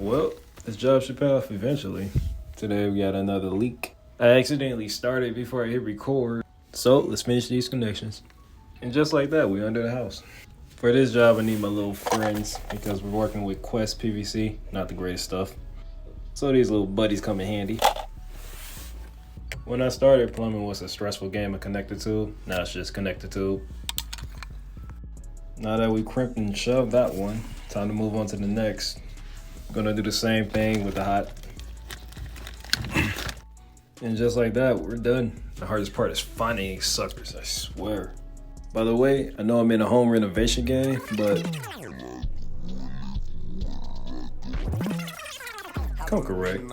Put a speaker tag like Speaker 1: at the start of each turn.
Speaker 1: Well, this job should pay off eventually. Today we got another leak. I accidentally started before I hit record. So let's finish these connections. And just like that, we're under the house. For this job, I need my little friends because we're working with Quest PVC. Not the greatest stuff. So these little buddies come in handy. When I started, plumbing was a stressful game of connector tube. Now it's just connector tube. Now that we crimped and shoved that one, time to move on to the next. Gonna do the same thing with the hot. And just like that, we're done. The hardest part is finding these suckers, I swear. By the way, I know I'm in a home renovation game, but come correct.